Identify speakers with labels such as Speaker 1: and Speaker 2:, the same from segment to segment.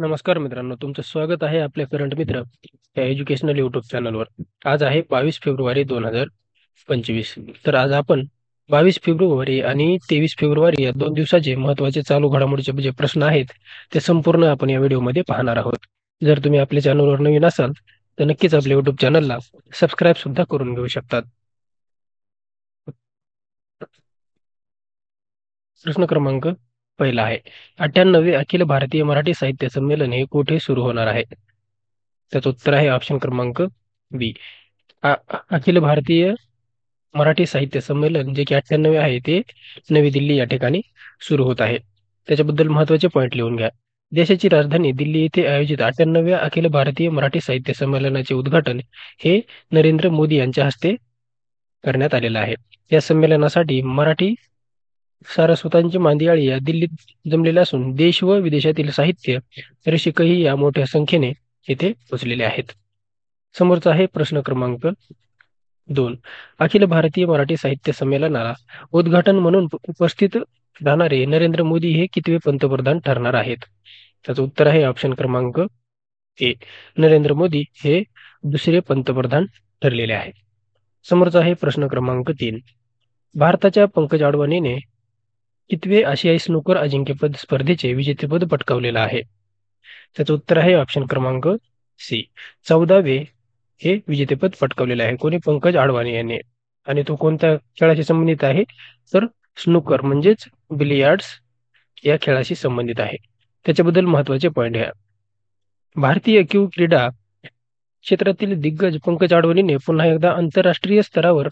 Speaker 1: नमस्कार मित्रांनो, तुमचं स्वागत आहे आपल्या करंट मित्र या एज्युकेशनल यूट्यूब चॅनलवर. आज आहे 22 फेब्रुवारी 2025. तर आज आपण 22 फेब्रुवारी आणि 23 फेब्रुवारी या 2 दिवसाचे महत्त्वाचे चालू घडामोडीचे जे प्रश्न आहेत, ते संपूर्ण आपण या व्हिडिओमध्ये पाहणार आहोत. जर तुम्ही आपल्या चॅनलवर नवीन असाल, तर नक्कीच आपल्या यूट्यूब चॅनलला सबस्क्राईब सुद्धा करून घेऊ शकतात. प्रश्न क्रमांक पहिला आहे, 98वे अखिल भारतीय मराठी साहित्य संमेलन हे कुठे सुरू होणार आहे? त्याचं उत्तर आहे ऑप्शन क्रमांक बी. अखिल भारतीय मराठी साहित्य संमेलन जे की 98 आहे ते नवी दिल्ली या ठिकाणी सुरू होत आहे. त्याच्याबद्दल महत्त्वाचे पॉईंट लिहून घ्या. देशाची राजधानी दिल्ली येथे आयोजित 98व्या अखिल भारतीय मराठी साहित्य संमेलनाचे उद्घाटन हे नरेंद्र मोदी यांच्या हस्ते करण्यात आलेलं आहे. या संमेलनासाठी मराठी सारस्वतांची मांदियाळी या दिल्लीत जमलेल्या असून देश व विदेशातील साहित्य रसिकही या मोठ्या संख्येने येथे पोचलेले आहेत. समोरचा आहे प्रश्न क्रमांक 2. अखिल भारतीय मराठी साहित्य संमेलनाला उद्घाटन म्हणून उपस्थित राहणारे नरेंद्र मोदी हे कितवे पंतप्रधान ठरणार आहेत? त्याचं उत्तर आहे ऑप्शन क्रमांक ए. नरेंद्र मोदी हे दुसरे पंतप्रधान ठरलेले आहेत. समोरचा आहे प्रश्न क्रमांक 3. भारताच्या पंकज अडवाणीने कितवे आशियाई स्नूकर अजिंक्यपद स्पर्धेचे विजेतेपद पटकावलेलं आहे? त्याचं उत्तर आहे ऑप्शन क्रमांक सी. 14वे हे विजेतेपद पटकावलेले आहे. कोणी? पंकज अडवाणी याने. आणि तो कोणत्या खेळाशी संबंधित आहे? तर स्नूकर म्हणजेच बिलियार्ड्स या खेळाशी संबंधित आहे. त्याच्याबद्दल महत्त्वाचे पॉईंट घ्या. भारतीय क्रीडा क्षेत्रातील दिग्गज पंकज अडवाणीने पुन्हा एकदा आंतरराष्ट्रीय स्तरावर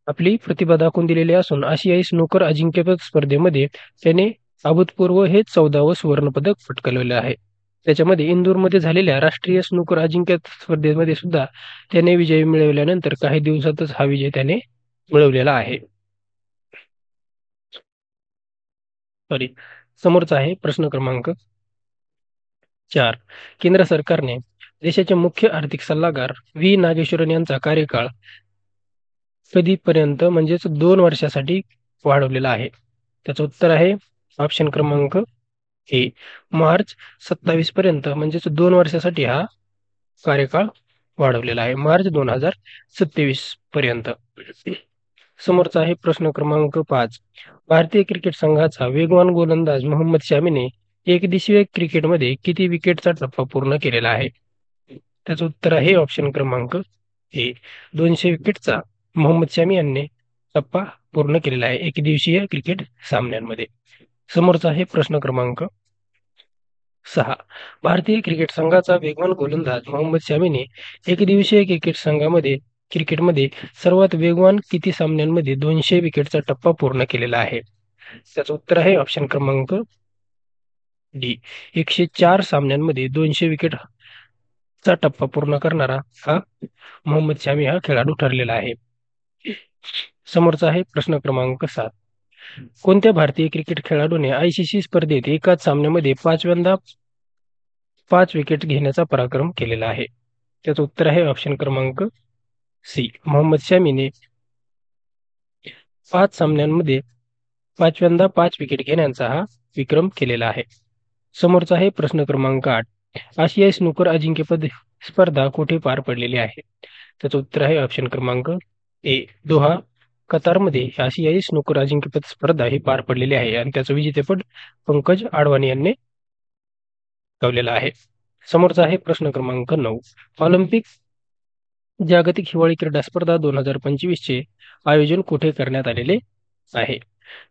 Speaker 1: आपली प्रतिभा दाखवून दिलेली असून आशियाई स्नूकर अजिंक्यपद स्पर्धेमध्ये त्याने अभूतपूर्व हे 14वे सुवर्णपदक पटकावलेलं आहे. त्याच्यामध्ये इंदूरमध्ये झालेल्या राष्ट्रीय स्नूकर अजिंक्यपद स्पर्धेमध्ये सुद्धा त्याने विजय मिळवल्यानंतर काही दिवसातच हा विजय त्याने मिळवलेला आहे. समोरचा आहे प्रश्न क्रमांक 4. केंद्र सरकारने देशाचे मुख्य आर्थिक सल्लागार व्ही नागेश्वरन यांचा कार्यकाळ कधीपर्यंत म्हणजेच 2 वर्षासाठी वाढवलेला आहे? त्याचं उत्तर आहे ऑप्शन क्रमांक ए. मार्च 27 पर्यंत म्हणजेच 2 वर्षासाठी हा कार्यकाळ वाढवलेला आहे. मार्च 2027 पर्यंत. समोरचा आहे प्रश्न क्रमांक 5. भारतीय क्रिकेट संघाचा वेगवान गोलंदाज मोहम्मद शमीने एकदिवसीय क्रिकेटमध्ये किती विकेटचा टप्पा पूर्ण केलेला आहे? त्याचं उत्तर आहे ऑप्शन क्रमांक ए. 200 विकेटचा मोहम्मद शमी यांनी टप्पा पूर्ण केलेला आहे एकदिवसीय क्रिकेट सामन्यांमध्ये. समोरचा आहे प्रश्न क्रमांक 6. भारतीय क्रिकेट संघाचा वेगवान गोलंदाज मोहम्मद शमीने एकदिवसीय क्रिकेटमध्ये सर्वात वेगवान किती सामन्यांमध्ये 200 विकेटचा टप्पा पूर्ण केलेला आहे? त्याचं उत्तर आहे ऑप्शन क्रमांक डी. 104 सामन्यांमध्ये 200 विकेटचा टप्पा पूर्ण करणारा हा मोहम्मद शमी हा खेळाडू ठरलेला आहे. समोरचा आहे प्रश्न क्रमांक 7. कोणत्या भारतीय क्रिकेट खेळाडूने आयसीसी स्पर्धेत एकाच सामन्यामध्ये 5व्यांदा 5 विकेट घेण्याचा पराक्रम केलेला आहे? त्याचं उत्तर आहे ऑप्शन क्रमांक सी. मोहम्मद शमीने 5 सामन्यांमध्ये 5व्यांदा 5 विकेट घेण्याचा हा विक्रम केलेला आहे. समोरचा आहे प्रश्न क्रमांक 8. आशियाई स्नूकर अजिंक्यपद स्पर्धा कुठे पार पडलेली आहे? त्याचं उत्तर आहे ऑप्शन क्रमांक ए. दोहा कतारमध्ये आशियाई स्नूकर अजिंक्यपद स्पर्धा ही पार पडलेली आहे आणि त्याचं विजेतेपद पंकज अडवाणी यांनी गावलेला आहे. समोरचा आहे प्रश्न क्रमांक 9. ऑलिम्पिक जागतिक हिवाळी क्रीडा स्पर्धा 2025 चे आयोजन कुठे करण्यात आलेले आहे?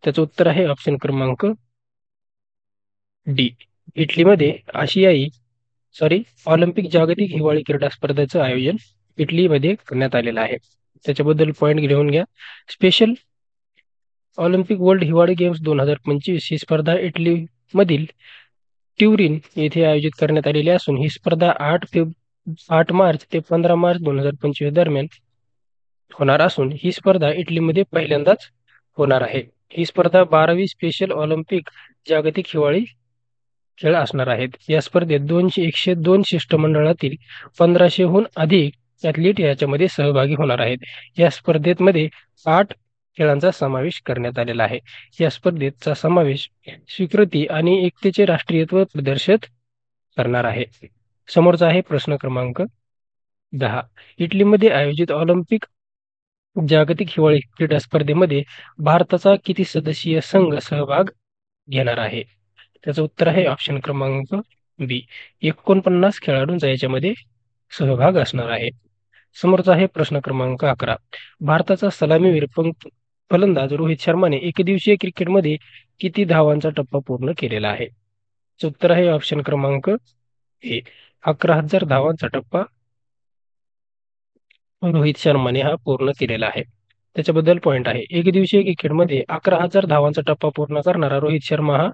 Speaker 1: त्याचं उत्तर आहे ऑप्शन क्रमांक डी. इटलीमध्ये ऑलिम्पिक जागतिक हिवाळी क्रीडा स्पर्धेचं आयोजन इटलीमध्ये करण्यात आलेलं आहे. त्याच्याबद्दल पॉईंट घेऊन घ्या. स्पेशल ऑलिम्पिक वर्ल्ड हिवाळी गेम्स 2025 ही स्पर्धा इटलीमधील ट्युरिन येथे आयोजित करण्यात आलेली असून ही स्पर्धा 8 मार्च ते 15 मार्च 2025 दरम्यान होणार असून ही स्पर्धा इटलीमध्ये पहिल्यांदाच होणार आहे. ही स्पर्धा 12वी स्पेशल ऑलिम्पिक जागतिक हिवाळी खेळ असणार आहेत. या स्पर्धेत 102 शिष्टमंडळातील 1500हून अधिक ॲथलीट याच्यामध्ये सहभागी होणार आहेत. या स्पर्धेमध्ये 8 खेळांचा समावेश करण्यात आलेला आहे. या स्पर्धेचा समावेश स्वीकृती आणि एकतेचे राष्ट्रीयत्व प्रदर्शित करणार आहे. समोरचा आहे प्रश्न क्रमांक 10. इटलीमध्ये आयोजित ऑलिम्पिक जागतिक हिवाळी क्रीडा स्पर्धेमध्ये भारताचा किती सदस्यीय संघ सहभाग घेणार आहे? त्याचं उत्तर आहे ऑप्शन क्रमांक बी. 49 खेळाडूंचा याच्यामध्ये सहभाग असणार आहे. समोरचा आहे प्रश्न क्रमांक 11. भारताचा सलामीवीर फलंदाज रोहित शर्माने एकदिवसीय क्रिकेटमध्ये किती धावांचा टप्पा पूर्ण केलेला आहे? त्याचं उत्तर आहे ऑप्शन क्रमांक ए. 11,000 धावांचा टप्पा रोहित शर्माने हा पूर्ण केलेला आहे. त्याच्याबद्दल पॉइंट आहे. एकदिवसीय क्रिकेटमध्ये 11,000 धावांचा टप्पा पूर्ण करणारा रोहित शर्मा हा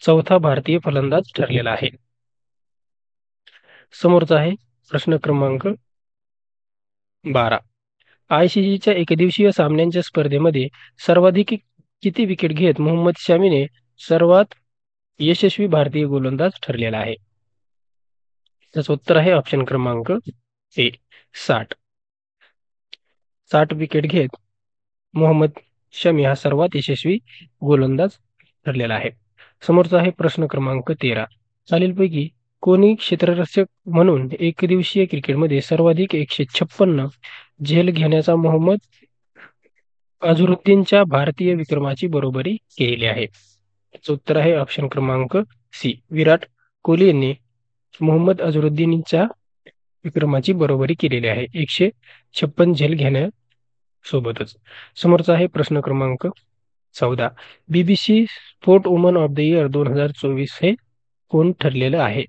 Speaker 1: चौथा भारतीय फलंदाज ठरलेला आहे. समोरचा आहे प्रश्न क्रमांक 12. आयसीसीच्या एकदिवसीय सामन्यांच्या स्पर्धेमध्ये सर्वाधिक किती विकेट घेत मोहम्मद शमीने सर्वात यशस्वी भारतीय गोलंदाज ठरलेला आहे? त्याचं उत्तर आहे ऑप्शन क्रमांक ए. 60. 60 विकेट घेत मोहम्मद शमी हा सर्वात यशस्वी गोलंदाज ठरलेला आहे. समोरचा आहे प्रश्न क्रमांक 13. खालीलपैकी कोणी क्षेत्ररक्षक म्हणून एकदिवसीय क्रिकेटमध्ये सर्वाधिक 156 झेल घेण्याचा मोहम्मद अझरुद्दीनच्या भारतीय विक्रमाची बरोबरी केली आहे? याचं उत्तर आहे ऑप्शन क्रमांक सी. विराट कोहली यांनी मोहम्मद अझरुद्दीनच्या विक्रमाची बरोबरी केलेली आहे 156 झेल घेण्यासोबतच. समोरचा आहे प्रश्न क्रमांक 14. BBC sport woman of the year 2024 हे कोण ठरलेलं आहे?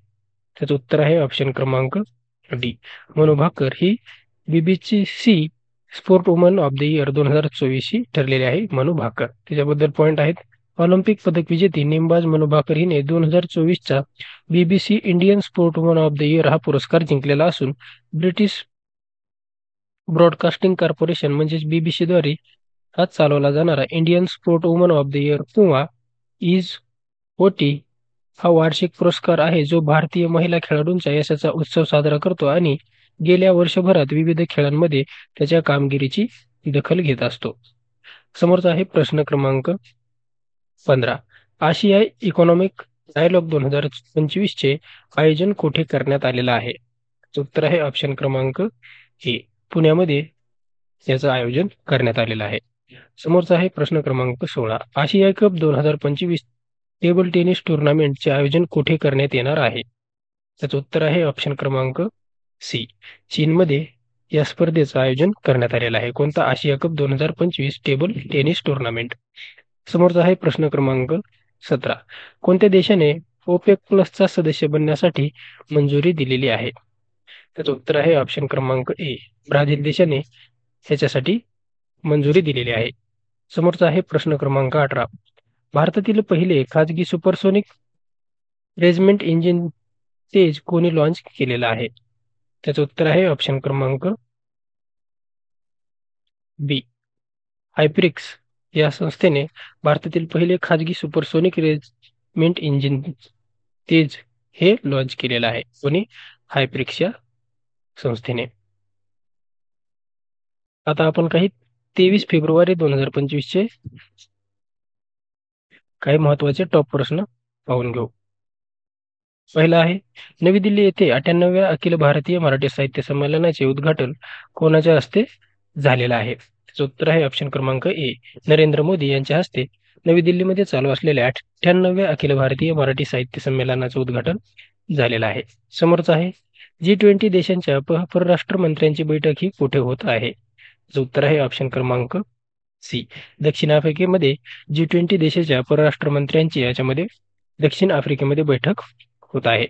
Speaker 1: त्याचं उत्तर आहे ऑप्शन क्रमांक डी. मनू भाकर ही BBC sport woman of the year 2024 ही ठरलेली आहे मनू भाकर. त्याच्याबद्दल पॉइंट आहेत. ऑलिम्पिक पदक विजेती नेमबाज मनू भाकर हिने 2024चा BBC Indian sport woman of the year हा पुरस्कार जिंकलेला असून ब्रिटिश ब्रॉडकास्टिंग कॉर्पोरेशन म्हणजेच बीबीसीद्वारे हा चालवला जाणारा Indian sport woman of the year किंवा इज ओटी हा वार्षिक पुरस्कार आहे जो भारतीय महिला खेळाडूंच्या यशाचा उत्सव साजरा करतो आणि गेल्या वर्षभरात विविध खेळांमध्ये त्याच्या कामगिरीची दखल घेत असतो. समोरचा आहे प्रश्न क्रमांक 15. आशियाई इकॉनॉमिक डायलॉग 2025 चे आयोजन कुठे करण्यात आलेलं आहे? उत्तर आहे ऑप्शन क्रमांक ए. पुण्यामध्ये याचं आयोजन करण्यात आलेलं आहे. समोरचा आहे प्रश्न क्रमांक 16. आशियाई कप 2025 टेबल टेनिस टुर्नामेंटचे आयोजन कुठे करण्यात येणार आहे? त्याचं उत्तर आहे ऑप्शन क्रमांक सी. चीनमध्ये या स्पर्धेचं आयोजन करण्यात आलेलं आहे. कोणता? आशिया कप 2025 टेबल टेनिस टुर्नामेंट. समोरचा आहे प्रश्न क्रमांक 17. कोणत्या देशाने ओपेक प्लसचा सदस्य बनण्यासाठी मंजुरी दिलेली आहे? त्याचं उत्तर आहे ऑप्शन क्रमांक ए. ब्राझील देशाने ह्याच्यासाठी मंजुरी दिलेली आहे. समोरचा आहे प्रश्न क्रमांक 18. भारतातील पहिले खाजगी सुपरसोनिक रेजिमेंट इंजिन तेज कोणी लॉन्च केलेलं आहे? त्याचं उत्तर आहे ऑप्शन क्रमांक बी. हायप्रिक्स या संस्थेने भारतातील पहिले खाजगी सुपरसोनिक रेजिमेंट इंजिन तेज हे लॉन्च केलेलं आहे. कोणी? हायप्रिक्स या संस्थेने. आता आपण काही 23 फेब्रुवारी 2025 चे काही महत्वाचे टॉप प्रश्न पाहून घेऊ. पहिला आहे, नवी दिल्ली येथे 98व्या अखिल भारतीय मराठी साहित्य संमेलनाचे उद्घाटन कोणाच्या हस्ते झालेलं आहे? त्याचं उत्तर आहे ऑप्शन क्रमांक ए. नरेंद्र मोदी यांच्या हस्ते नवी दिल्लीमध्ये चालू असलेल्या 98व्या अखिल भारतीय मराठी साहित्य संमेलनाचं उद्घाटन झालेलं आहे. समोरचं आहे, G20 देशांच्या परराष्ट्र मंत्र्यांची बैठक ही कुठे होत आहे? त्याचं उत्तर आहे ऑप्शन क्रमांक सी. दक्षिण आफ्रिकेमध्ये G20 देशाच्या परराष्ट्र मंत्र्यांची याच्यामध्ये दक्षिण आफ्रिकेमध्ये बैठक होत आहे.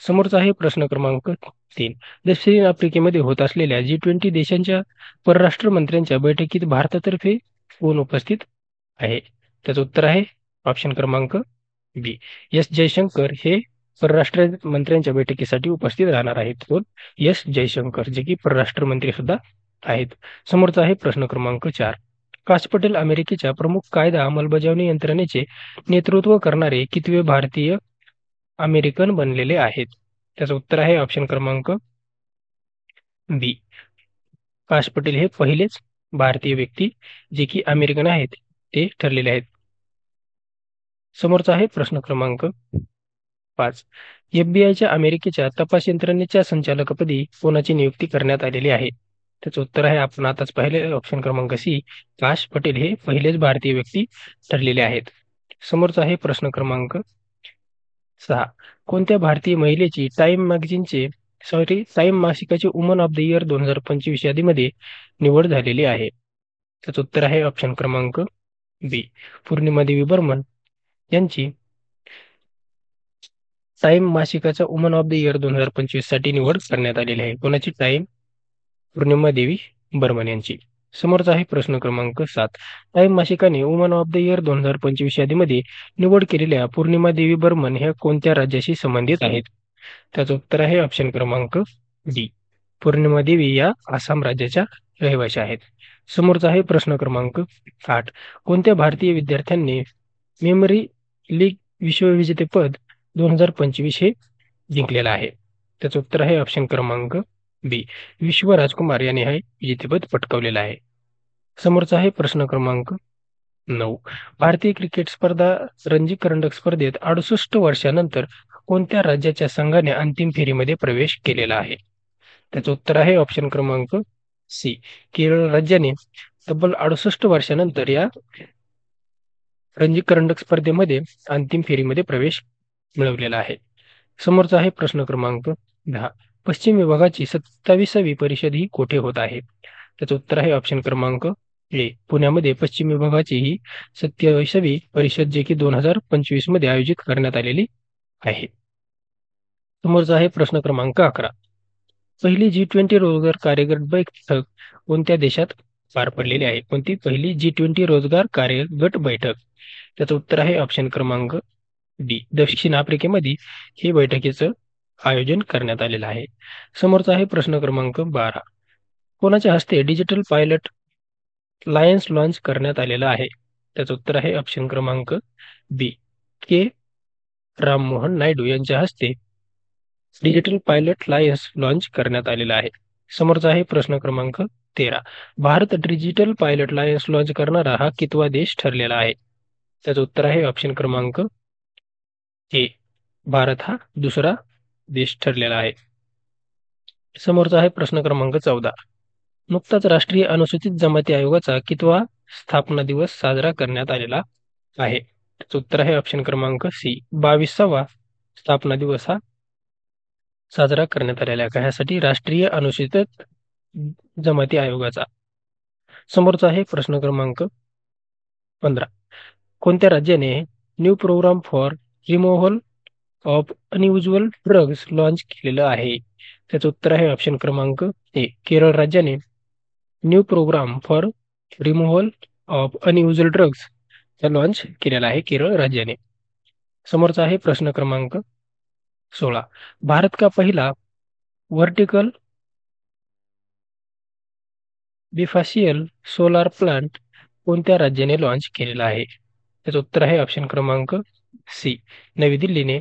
Speaker 1: समोरचा आहे प्रश्न क्रमांक 3. दक्षिण आफ्रिकेमध्ये होत असलेल्या G20 देशांच्या परराष्ट्र मंत्र्यांच्या बैठकीत भारतातर्फे कोण उपस्थित आहे? त्याचं उत्तर आहे ऑप्शन क्रमांक बी. एस जयशंकर हे परराष्ट्र मंत्र्यांच्या बैठकीसाठी उपस्थित राहणार आहेत. कोण? एस जयशंकर, जे की परराष्ट्र मंत्री सुद्धा आहेत. समोरचा आहे प्रश्न क्रमांक 4. काश पटेल अमेरिकेच्या प्रमुख कायदा अंमलबजावणी यंत्रणेचे नेतृत्व करणारे कितवे भारतीय अमेरिकन बनलेले आहेत? त्याचं उत्तर आहे ऑप्शन क्रमांक बी. काश पटेल हे पहिलेच भारतीय व्यक्ती जे की अमेरिकन आहेत ते ठरलेले आहेत. समोरचा आहे प्रश्न क्रमांक 5. FBI अमेरिकेच्या तपास यंत्रणेच्या संचालकपदी कोणाची नियुक्ती करण्यात आलेली आहे? त्याचं उत्तर आहे आपण आताच पाहिले ऑप्शन क्रमांक सी. काश पटेल हे पहिलेच भारतीय व्यक्ती ठरलेले आहेत. समोरचा आहे प्रश्न क्रमांक 6. कोणत्या भारतीय महिलेची टाइम मासिकाची वुमन ऑफ द इयर 2025 यादीमध्ये निवड झालेली आहे? त्याचं उत्तर आहे ऑप्शन क्रमांक बी. पूर्णिमा देवी बर्मन यांची टाइम मासिकाचा वुमन ऑफ द इयर 2025 साठी निवड करण्यात आलेली आहे. कोणाची? पूर्णिमा देवी बर्मन यांची. समोरचा आहे प्रश्न क्रमांक 7. टाइम मासिकाने वुमन ऑफ द इयर 2025 यादीमध्ये निवड केलेल्या पूर्णिमा देवी बर्मन ह्या कोणत्या राज्याशी संबंधित आहेत? त्याचं उत्तर आहे ऑप्शन क्रमांक डी. पूर्णिमा देवी या आसाम राज्याच्या रहिवाशी आहेत. समोरचा आहे प्रश्न क्रमांक 8. कोणत्या भारतीय विद्यार्थ्यांनी मेमरी लीग विश्वविजेतेपद 2025 हे जिंकलेलं आहे? त्याचं उत्तर आहे ऑप्शन क्रमांक बी. विश्व राजकुमार यांनी हे विजेतेपद पटकावलेलं आहे. समोरचा आहे प्रश्न क्रमांक 9. भारतीय क्रिकेट स्पर्धा रणजी करंडक स्पर्धेत 68 वर्षानंतर कोणत्या राज्याच्या संघाने अंतिम फेरीमध्ये प्रवेश केलेला आहे? त्याचं उत्तर आहे ऑप्शन क्रमांक सी. केरळ राज्याने तब्बल 68 वर्षानंतर या रणजी करंडक स्पर्धेमध्ये अंतिम फेरीमध्ये प्रवेश मिळवलेला आहे. समोरचा आहे प्रश्न क्रमांक 10. पश्चिम विभागाची 27वी परिषद ही कोठे होत आहे? त्याचं उत्तर आहे ऑप्शन क्रमांक ए. पुण्यामध्ये पश्चिम विभागाची ही 27वी परिषद जे की 2025 मध्ये आयोजित करण्यात आलेली आहे. समोरचा आहे प्रश्न क्रमांक 11. पहिली G20 रोजगार कार्यगट बैठक कोणत्या देशात पार पडलेली आहे? कोणती पहिली G20 रोजगार कार्यगट बैठक? त्याचं उत्तर आहे ऑप्शन क्रमांक डी. दक्षिण आफ्रिकेमध्ये ही बैठकीचं आयोजन करण्यात आलेलं आहे. समोरचा आहे प्रश्न क्रमांक 12. कोणाच्या हस्ते डिजिटल पायलट लायन्स लॉन्च करण्यात आलेलं आहे? त्याचं उत्तर आहे ऑप्शन क्रमांक बी. के. राममोहन नायडू यांच्या हस्ते डिजिटल पायलट लायन्स लॉन्च करण्यात आलेला आहे. समोरचा आहे प्रश्न क्रमांक 13. Bharat digital pilot lions launch करणारा हा कितवा देश ठरलेला आहे? त्याचं उत्तर आहे ऑप्शन क्रमांक ए. भारत हा दुसरा देश ठरलेला आहे. समोरचा आहे प्रश्न क्रमांक 14. नुकताच राष्ट्रीय अनुसूचित जमाती आयोगाचा कितवा स्थापना दिवस साजरा करण्यात आलेला आहे? त्याचं उत्तर आहे ऑप्शन क्रमांक सी. 22वा स्थापना दिवस हा साजरा करण्यात आलेला आहे. ह्यासाठी राष्ट्रीय अनुसूचित जमाती आयोगाचा. समोरचा आहे प्रश्न क्रमांक 15. कोणत्या राज्याने new program for removal of unusual drugs launch केलेलं आहे? त्याचं उत्तर आहे ऑप्शन क्रमांक ए. केरळ राज्याने new program for removal of unusual drugs launch केलेला आहे केरळ राज्याने. समोरचा आहे प्रश्न क्रमांक 16. भारत का पहिला व्हर्टिकल बिफाशियल सोलार प्लांट कोणत्या राज्याने लॉन्च केलेला आहे? त्याचं उत्तर आहे ऑप्शन क्रमांक सी. नवी दिल्लीने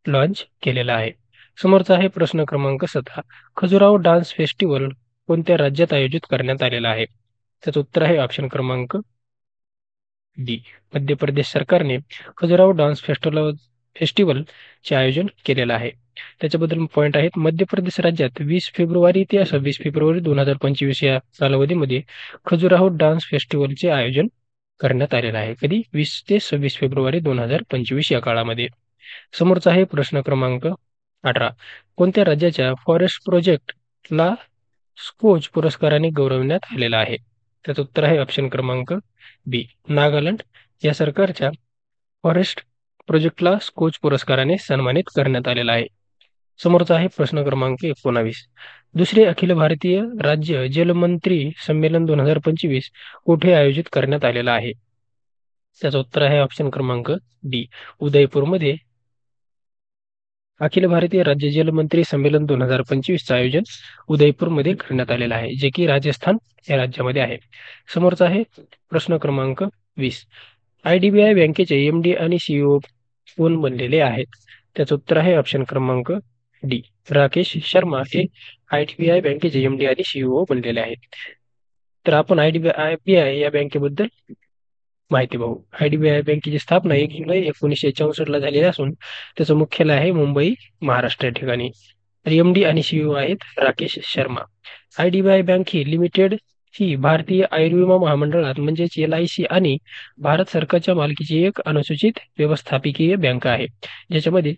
Speaker 1: लॉन्च केलेला आहे. समोरचा आहे प्रश्न क्रमांक 17. खजुराहो डान्स फेस्टिवल कोणत्या राज्यात आयोजित करण्यात आलेला आहे? त्याचं उत्तर आहे ऑप्शन क्रमांक डी. मध्य प्रदेश सरकारने खजुराहो डान्स फेस्टिवलचे आयोजन केलेलं आहे. त्याच्याबद्दल पॉईंट आहेत. मध्य प्रदेश राज्यात 20 फेब्रुवारी ते 26 फेब्रुवारी 2025 या कालावधीमध्ये खजुराहो डान्स फेस्टिवलचे आयोजन करण्यात आलेलं आहे. कधी? 20 ते 26 फेब्रुवारी 2025 या काळामध्ये. समोरचा आहे प्रश्न क्रमांक 18. कोणत्या राज्याच्या फॉरेस्ट प्रोजेक्टला स्कोच पुरस्काराने गौरवण्यात आलेला आहे? त्याचं उत्तर आहे ऑप्शन क्रमांक बी. नागालँड या सरकारच्या फॉरेस्ट प्रोजेक्टला स्कोच पुरस्काराने सन्मानित करण्यात आलेला आहे. समोरचा आहे प्रश्न क्रमांक 19. दुसरे अखिल भारतीय राज्य जलमंत्री संमेलन 2025 कुठे आयोजित करण्यात आलेलं आहे? त्याचं उत्तर आहे ऑप्शन क्रमांक डी. उदयपूरमध्ये अखिल भारतीय राज्य जलमंत्री संमेलन 2025चं आयोजन उदयपूरमध्ये करण्यात आलेलं आहे, जे की राजस्थान या राज्यामध्ये आहे. समोरचा आहे प्रश्न क्रमांक 20. IDBI बँकेचे MD आणि CEO कोण बनलेले आहेत? त्याचं उत्तर आहे ऑप्शन क्रमांक डी. राकेश शर्मा हे IDBI बँकेचे MD आणि CEO बनलेले आहेत. तर आपण IDBI या बँकेबद्दल माहिती पाहू. आयडीबीआय बँकेची स्थापना 1 जुलै 1964 ला झालेली असून त्याचं मुख्यालय आहे मुंबई, महाराष्ट्र या ठिकाणी. तर एम-डी आणि सीईओ आहेत राकेश शर्मा. आयडीबीआय बँक ही लिमिटेड ही भारतीय आयुर्विमा महामंडळात म्हणजेच एल-आय-सी आणि भारत सरकारच्या मालकीची एक अनुसूचित व्यवस्थापकीय बँक आहे. ज्याच्यामध्ये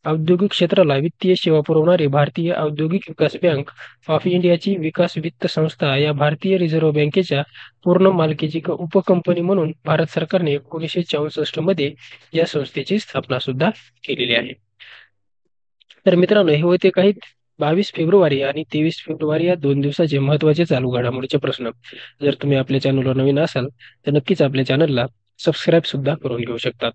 Speaker 1: औद्योगिक क्षेत्राला वित्तीय सेवा पुरवणारी भारतीय औद्योगिक विकास बँक ऑफ इंडियाची विकास वित्त संस्था या भारतीय रिझर्व्ह बँकेच्या पूर्ण मालकीची उपकंपनी म्हणून भारत सरकारने 1964 मध्ये या संस्थेची स्थापना सुद्धा केलेली आहे. तर मित्रांनो, हे होते काही 22 फेब्रुवारी आणि 23 फेब्रुवारी या 2 दिवसाचे महत्त्वाचे चालू घडामोडीचे प्रश्न. जर तुम्ही आपल्या चॅनलवर नवीन असाल तर नक्कीच आपल्या चॅनलला सबस्क्राईब सुद्धा करून घेऊ शकतात.